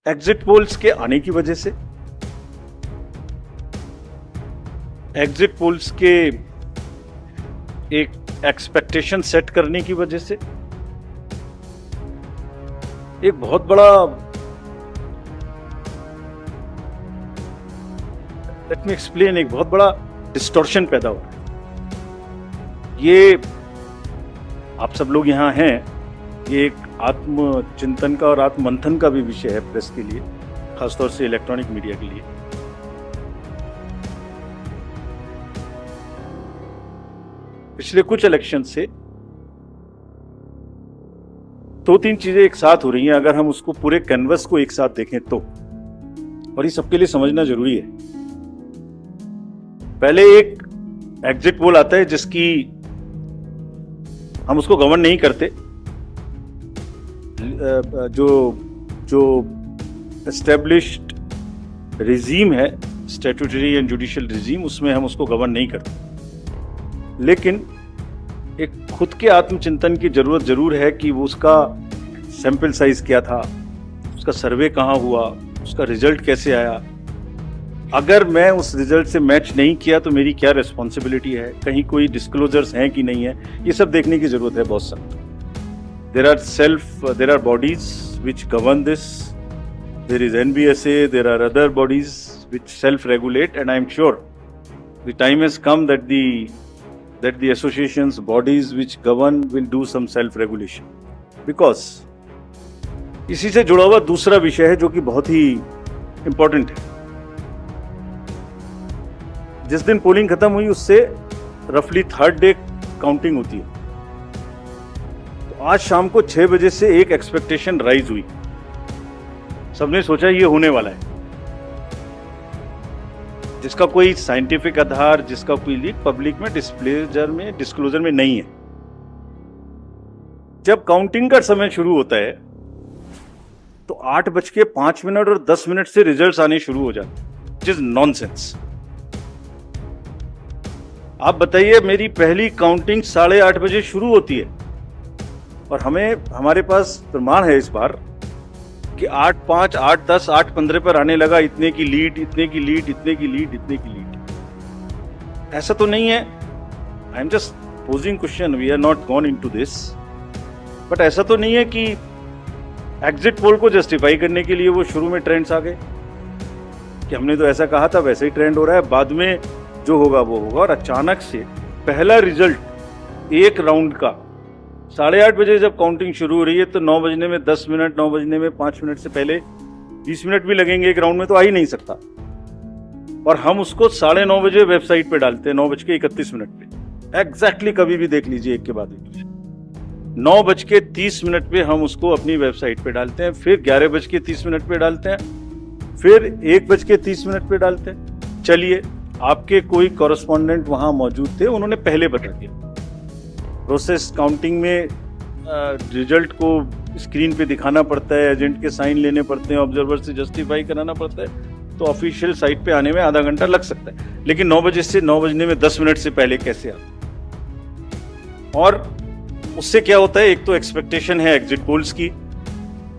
Exit polls के आने की वजह से, एग्जिट पोल्स के एक एक्सपेक्टेशन सेट करने की वजह से एक बहुत बड़ा, लेट मी एक्सप्लेन, एक बहुत बड़ा डिस्टॉर्शन पैदा हो रहा है। ये आप सब लोग यहाँ हैं, ये एक आत्मचिंतन का और आत्ममंथन का भी विषय है प्रेस के लिए, खासतौर से इलेक्ट्रॉनिक मीडिया के लिए। पिछले कुछ इलेक्शन से दो तीन चीजें एक साथ हो रही हैं, अगर हम उसको पूरे कैनवस को एक साथ देखें तो, और ये सबके लिए समझना जरूरी है। पहले एक एग्जिट पोल आता है जिसकी हम उसको गवर्न नहीं करते, जो एस्टेब्लिश्ड रिजीम है, स्टैट्यूटरी एंड जुडिशियल रिजीम, उसमें हम उसको गवर्न नहीं करते। लेकिन एक खुद के आत्मचिंतन की जरूरत जरूर है कि वो उसका सैंपल साइज क्या था, उसका सर्वे कहाँ हुआ, उसका रिजल्ट कैसे आया। अगर मैं उस रिजल्ट से मैच नहीं किया तो मेरी क्या रिस्पॉन्सिबिलिटी है, कहीं कोई डिस्क्लोजर्स हैं कि नहीं है, ये सब देखने की जरूरत है बहुत सख्त। there are bodies which govern this, there is NBSA, there are other bodies which self-regulate, and I am sure the time has come that the associations, bodies which govern will do some self-regulation, because इसी से जुड़ा हुआ दूसरा विषय है जो कि बहुत ही इंपॉर्टेंट है। जिस दिन पोलिंग खत्म हुई उससे रफली थर्ड डे काउंटिंग होती है। तो आज शाम को 6 बजे से एक एक्सपेक्टेशन राइज हुई, सबने सोचा ये होने वाला है, जिसका कोई साइंटिफिक आधार, जिसका कोई लीक पब्लिक में डिस्क्लोजर में नहीं है। जब काउंटिंग का समय शुरू होता है तो 8:05 और 10 से रिजल्ट्स आने शुरू हो जाते हैं, which is नॉनसेंस। आप बताइए, मेरी पहली काउंटिंग 8:30 बजे शुरू होती है और हमारे पास प्रमाण है इस बार कि 8:05, 8:10, 8:15 पर आने लगा, इतने की लीड, इतने की लीड, इतने की लीड, इतने की लीड। ऐसा तो नहीं है, I am just posing question, we are not gone into this, but ऐसा तो नहीं है कि एग्जिट पोल को जस्टिफाई करने के लिए वो शुरू में ट्रेंड्स आ गए कि हमने तो ऐसा कहा था, वैसे ही ट्रेंड हो रहा है, बाद में जो होगा वो होगा। और अचानक से पहला रिजल्ट एक राउंड का 8:30 बजे जब काउंटिंग शुरू हो रही है तो 9 बजने में 10 मिनट, 9 बजने में 5 मिनट से पहले 20 मिनट भी लगेंगे एक राउंड में, तो आ ही नहीं सकता। और हम उसको 9:30 बजे वेबसाइट पे डालते हैं, 9:31 पे, एग्जैक्टली। कभी भी देख लीजिए एक के बाद एक, 9:30 पे हम उसको अपनी वेबसाइट पे डालते हैं, फिर 11:30 पे डालते हैं, फिर 1:30 पे डालते हैं। चलिए, आपके कोई कॉरेस्पॉन्डेंट वहां मौजूद थे, उन्होंने पहले बता दिया। प्रोसेस काउंटिंग में रिजल्ट को स्क्रीन पे दिखाना पड़ता है, एजेंट के साइन लेने पड़ते हैं, ऑब्जर्वर से जस्टिफाई कराना पड़ता है, तो ऑफिशियल साइट पे आने में आधा घंटा लग सकता है। लेकिन 9 बजे से 9 बजने में 10 मिनट से पहले कैसे आता? और उससे क्या होता है, एक तो एक्सपेक्टेशन है एग्जिट पोल्स की,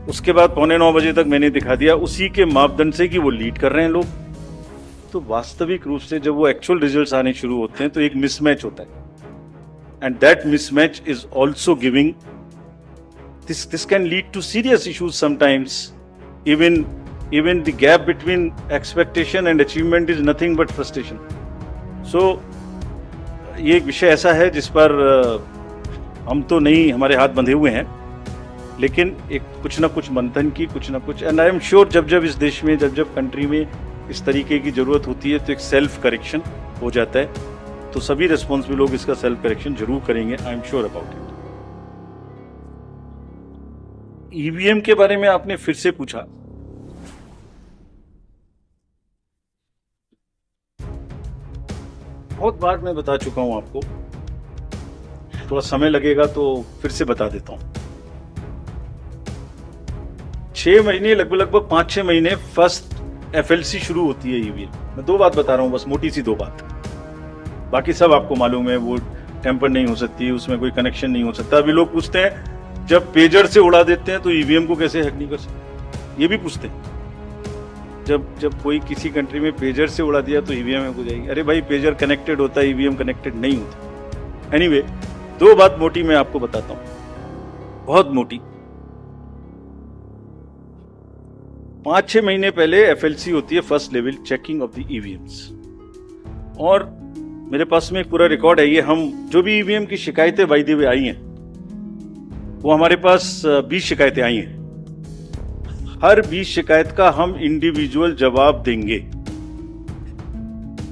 उसके बाद 8:45 बजे तक मैंने दिखा दिया उसी के मापदंड से कि वो लीड कर रहे हैं लोग। तो वास्तविक रूप से जब वो एक्चुअल रिजल्ट्स आने शुरू होते हैं तो एक मिसमैच होता है, and that mismatch is also giving this can lead to serious issues sometimes. Even the gap between expectation and achievement is nothing but frustration. So ये एक विषय ऐसा है जिस पर हम तो नहीं, हमारे हाथ बंधे हुए हैं, लेकिन एक कुछ ना कुछ मंथन की, कुछ ना कुछ, एंड आई एम श्योर जब इस देश में, जब कंट्री में इस तरीके की जरूरत होती है तो एक सेल्फ करेक्शन हो जाता है। तो सभी रिस्पॉन्सिबल लोग इसका सेल्फ करेक्शन जरूर करेंगे, I am sure about it. EVM के बारे में आपने फिर से पूछा। बहुत बार मैं बता चुका हूं आपको, थोड़ा समय लगेगा तो फिर से बता देता हूं। 6 महीने, लगभग 5-6 महीने फर्स्ट FLC शुरू होती है ईवीएम। मैं 2 बात बता रहा हूं बस, मोटी सी 2 बात, बाकी सब आपको मालूम है। वो टेम्पर नहीं हो सकती, उसमें कोई कनेक्शन नहीं हो सकता। अभी लोग पूछते हैं जब पेजर से उड़ा देते हैं तो ईवीएम को कैसे हैक नहीं कर सकते, ये भी पूछते हैं। जब कोई किसी कंट्री में पेजर से उड़ा दिया तो ईवीएम हो जाएगी। अरे भाई, पेजर कनेक्टेड होता है, ईवीएम कनेक्टेड नहीं होता। एनीवे, दो बात मोटी मैं आपको बताता हूं, बहुत मोटी। 5-6 महीने पहले एफएलसी होती है, first level checking of the EVMs, और मेरे पास में एक पूरा रिकॉर्ड है। ये हम जो भी ईवीएम की शिकायतें बाय द वे आई हैं, वो हमारे पास 20 शिकायतें आई हैं। हर 20 शिकायत का हम इंडिविजुअल जवाब देंगे,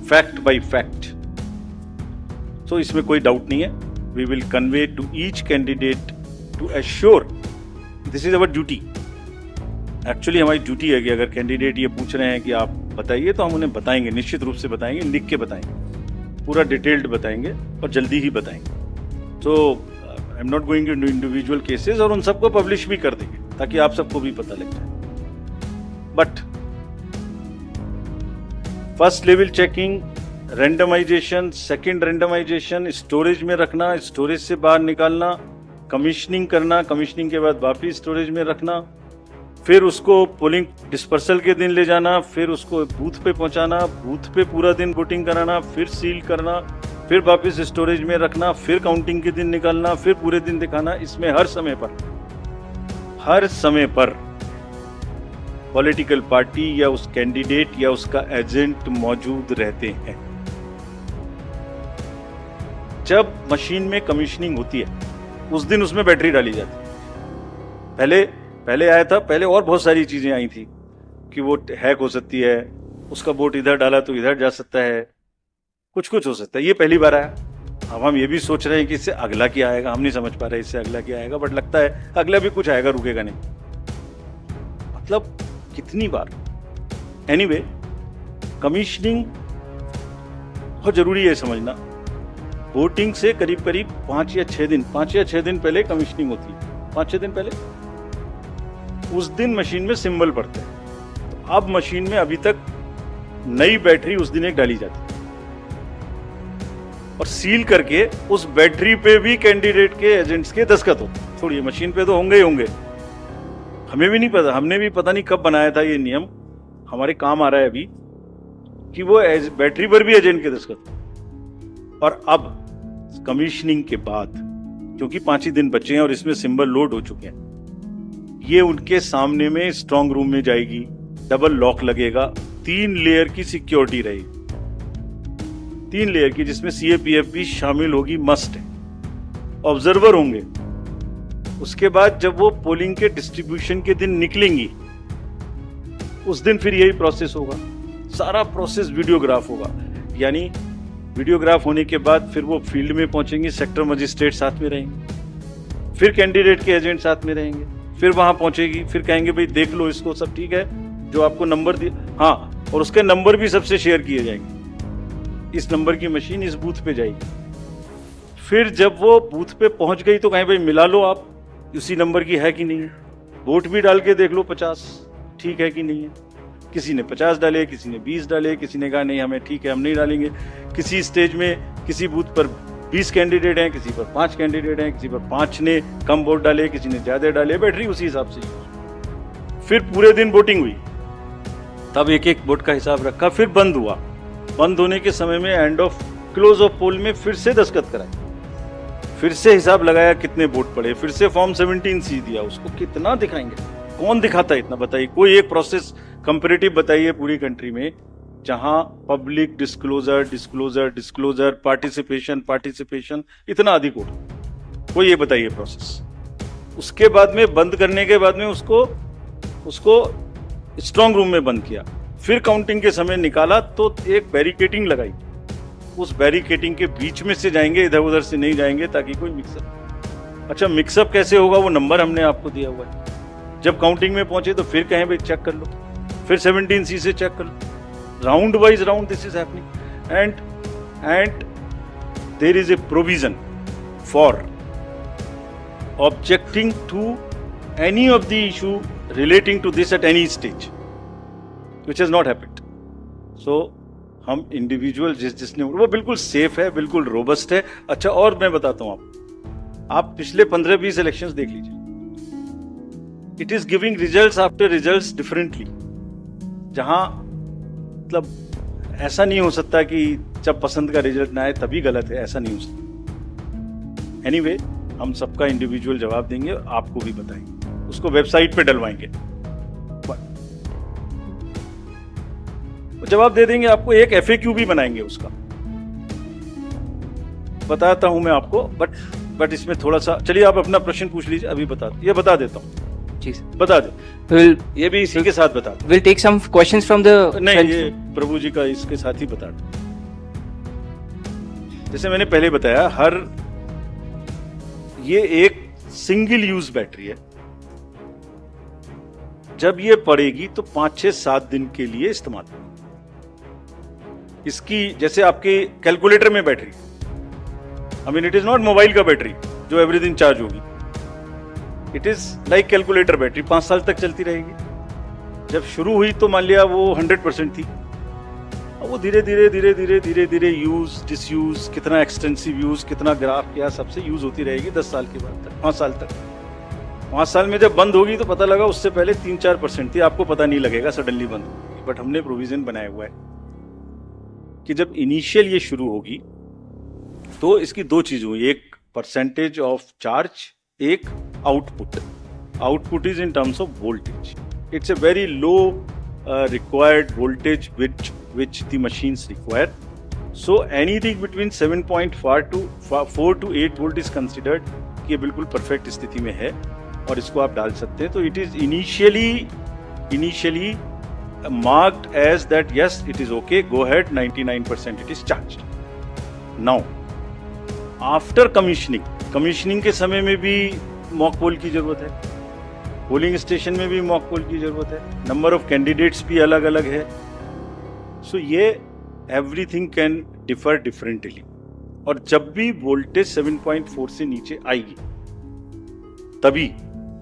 फैक्ट बाय फैक्ट। तो इसमें कोई डाउट नहीं है। We will convey to each candidate to assure, this is our duty. Actually हमारी ड्यूटी है कि अगर कैंडिडेट ये पूछ रहे हैं कि आप बताइए, तो हम उन्हें बताएंगे, निश्चित रूप से बताएंगे, लिख के बताएंगे, पूरा डिटेल्ड बताएंगे और जल्दी ही बताएंगे। तो I am not going to individual cases, और उन सबको पब्लिश भी कर देंगे ताकि आप सबको भी पता लग जाए। But first level checking, randomisation, second randomisation, storage में रखना, स्टोरेज से बाहर निकालना, कमीशनिंग करना, कमीशनिंग के बाद वापिस स्टोरेज में रखना, फिर उसको पोलिंग डिस्पर्सल के दिन ले जाना, फिर उसको बूथ पे पहुंचाना, बूथ पे पूरा दिन वोटिंग कराना, फिर सील करना, फिर वापस स्टोरेज में रखना, फिर काउंटिंग के दिन निकालना, फिर पूरे दिन दिखाना। इसमें हर समय पर पॉलिटिकल पार्टी या उस कैंडिडेट या उसका एजेंट मौजूद रहते हैं। जब मशीन में कमीशनिंग होती है, उस दिन उसमें बैटरी डाली जाती है। पहले आया था, पहले और बहुत सारी चीजें आई थी कि वो हैक हो सकती है, उसका वोट इधर डाला तो इधर जा सकता है, कुछ हो सकता है। ये पहली बार आया। अब हम ये भी सोच रहे हैं कि इससे अगला क्या आएगा, हम नहीं समझ पा रहे इससे अगला क्या आएगा, बट लगता है अगला भी कुछ आएगा, रुकेगा नहीं। मतलब कितनी बार। एनीवे, कमीशनिंग बहुत जरूरी है समझना। वोटिंग से करीब 5 या 6 दिन पहले कमीशनिंग होती है। 5-6 दिन पहले उस दिन मशीन में सिंबल पड़ते हैं। तो अब मशीन में अभी तक नई बैटरी उस दिन एक डाली जाती है, और सील करके उस बैटरी पे भी कैंडिडेट के एजेंट्स के दस्तखत होते हैं। छोड़िए, मशीन पे तो होंगे ही होंगे, हमें भी नहीं पता, हमने भी पता नहीं कब बनाया था ये नियम, हमारे काम आ रहा है अभी कि वो बैटरी पर भी एजेंट के दस्तखत। और अब कमीशनिंग के बाद, क्योंकि 5 ही दिन बचे हैं और इसमें सिंबल लोड हो चुके हैं, ये उनके सामने में स्ट्रांग रूम में जाएगी, डबल लॉक लगेगा, 3 लेयर की सिक्योरिटी रहेगी, 3 लेयर की, जिसमें सीएपीएफ भी शामिल होगी, मस्ट है। ऑब्जर्वर होंगे। उसके बाद जब वो पोलिंग के डिस्ट्रीब्यूशन के दिन निकलेंगी, उस दिन फिर यही प्रोसेस होगा, सारा प्रोसेस वीडियोग्राफ होगा। यानी वीडियोग्राफ होने के बाद फिर वो फील्ड में पहुंचेंगे, सेक्टर मजिस्ट्रेट साथ में रहेंगे, फिर कैंडिडेट के एजेंट साथ में रहेंगे, फिर वहां पहुंचेगी, फिर कहेंगे भाई देख लो इसको, सब ठीक है, जो आपको नंबर दिया, हाँ, और उसके नंबर भी सबसे शेयर किए जाएंगे, इस नंबर की मशीन इस बूथ पे जाएगी। फिर जब वो बूथ पे पहुंच गई तो कहें भाई मिला लो आप, उसी नंबर की है कि नहीं है, वोट भी डाल के देख लो 50 ठीक है कि नहीं है। किसी ने 50 डाले, किसी ने 20 डाले, किसी ने कहा नहीं हमें ठीक है हम नहीं डालेंगे। किसी स्टेज में किसी बूथ पर 20 कैंडिडेट हैं, किसी पर 5 कैंडिडेट हैं, किसी पर 5 ने कम वोट डाले, किसी ने ज्यादा डाले, बैटरी उसी हिसाब से। फिर पूरे दिन वोटिंग हुई, तब एक एक वोट का हिसाब रखा, फिर बंद हुआ। बंद होने के समय में एंड ऑफ क्लोज ऑफ पोल में फिर से दस्तखत कराए, फिर से हिसाब लगाया कितने वोट पड़े, फिर से फॉर्म 17C दिया। उसको कितना दिखाएंगे, कौन दिखाता है इतना, बताइए। कोई एक प्रोसेस कंपैरेटिव बताइए पूरी कंट्री में जहां पब्लिक डिस्क्लोजर पार्टिसिपेशन इतना अधिक हो, कोई ये बताइए प्रोसेस। उसके बाद में बंद करने के बाद में उसको स्ट्रांग रूम में बंद किया, फिर काउंटिंग के समय निकाला तो एक बैरिकेटिंग लगाई, उस बैरिकेटिंग के बीच में से जाएंगे, इधर उधर से नहीं जाएंगे ताकि कोई मिक्सअप। अच्छा, मिक्सअप कैसे होगा, वो नंबर हमने आपको दिया हुआ है। जब काउंटिंग में पहुंचे तो फिर कहें भाई चेक कर लो, फिर 17C से चेक कर लो, round wise round this is happening. And there is a provision for objecting to any of the issue relating to this at any stage, which has not happened. So हम individual जिसने, वो बिल्कुल safe है, बिल्कुल robust है। अच्छा, और मैं बताता हूं आप पिछले 15-20 इलेक्शंस देख लीजिए, it is giving results after results differently. जहां मतलब ऐसा नहीं हो सकता कि जब पसंद का रिजल्ट ना आए तभी गलत है, ऐसा नहीं हो सकता। एनीवे, हम सबका इंडिविजुअल जवाब देंगे, आपको भी बताएंगे, उसको वेबसाइट पे डलवाएंगे, जवाब दे देंगे आपको। एक FAQ भी बनाएंगे उसका, बताता हूं मैं आपको, बट इसमें थोड़ा सा, चलिए आप अपना प्रश्न पूछ लीजिए, अभी बता देता हूं। जी सर, बता दे, ये भी इसी के साथ बता दो। we'll take some questions from the नहीं, ये प्रभु जी का इसके साथ ही बता दो। जैसे मैंने पहले बताया, ये एक सिंगल यूज बैटरी है। जब ये पड़ेगी तो 5, 6, 7 दिन के लिए इस्तेमाल होगी। इसकी जैसे आपके कैलकुलेटर में battery, I mean it is not mobile का बैटरी जो एवरी दिन चार्ज होगी, it is like calculator battery, 5 साल तक चलती रहेगी। जब शुरू हुई तो मान लिया वो 100% थी, वो धीरे धीरे यूज डिसयूज, कितना एक्सटेंसिव यूज, कितना ग्राफ किया, सबसे यूज होती रहेगी 10 साल के बाद तक, 5 साल तक। 5 साल में जब बंद होगी तो पता लगा उससे पहले 3-4% थी, आपको पता नहीं लगेगा, सडनली बंद होगी। बट हमने प्रोविजन बनाया हुआ है कि जब इनिशियल ये शुरू होगी तो इसकी 2 चीज हुई, एक परसेंटेज ऑफ चार्ज, एक output is in terms of voltage. It's a very low required voltage which the machines require. So anything between 7.4 to 8 volt is considered कि ये बिल्कुल परफेक्ट स्थिति में है और इसको आप डाल सकते हैं. तो it is initially marked as that yes, it is okay, go ahead, 99% it is charged. Now after commissioning के समय में भी मॉक पोल की जरूरत है, पोलिंग स्टेशन में भी मॉक पोल की जरूरत है, नंबर ऑफ कैंडिडेट्स भी अलग अलग है. सो ये एवरीथिंग कैन डिफर डिफरेंटली. और जब भी वोल्टेज 7.4 से नीचे आएगी तभी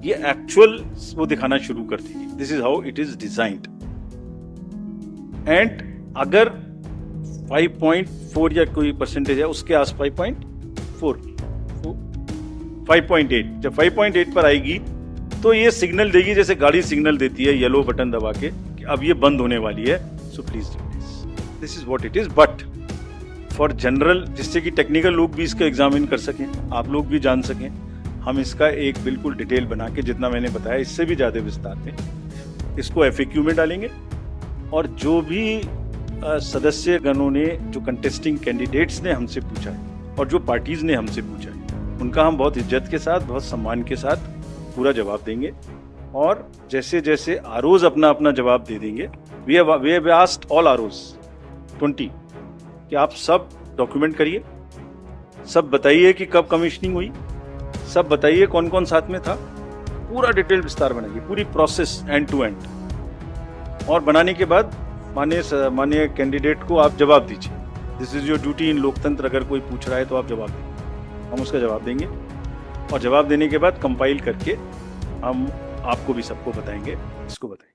ये एक्चुअल वो दिखाना शुरू कर देगी. This is how it is designed. And अगर 5.4 या कोई परसेंटेज है उसके आस 5.8, जब 5.8 पर आएगी तो ये सिग्नल देगी, जैसे गाड़ी सिग्नल देती है येलो बटन दबा के कि अब ये बंद होने वाली है. So please do this is what it is. But for general, जिससे कि टेक्निकल लोग भी इसका एग्जामिन कर सकें, आप लोग भी जान सकें, हम इसका एक बिल्कुल डिटेल बना के, जितना मैंने बताया इससे भी ज्यादा विस्तार में, इसको FAQ में डालेंगे. और जो भी सदस्य गणों ने, जो कंटेस्टिंग कैंडिडेट्स ने हमसे पूछा है और जो पार्टीज ने हमसे पूछा है, उनका हम बहुत इज्जत के साथ, बहुत सम्मान के साथ पूरा जवाब देंगे. और जैसे जैसे आरओज अपना अपना जवाब दे देंगे, we have asked all ROs 20 कि आप सब डॉक्यूमेंट करिए, सब बताइए कि कब कमीशनिंग हुई, सब बताइए कौन कौन साथ में था, पूरा डिटेल विस्तार बनाइए, पूरी प्रोसेस एंड टू एंड. और बनाने के बाद माननीय कैंडिडेट को आप जवाब दीजिए. दिस इज योर ड्यूटी इन लोकतंत्र. अगर कोई पूछ रहा है तो आप जवाब दें, हम उसका जवाब देंगे. और जवाब देने के बाद कंपाइल करके हम आपको भी सबको बताएंगे, इसको बताएंगे.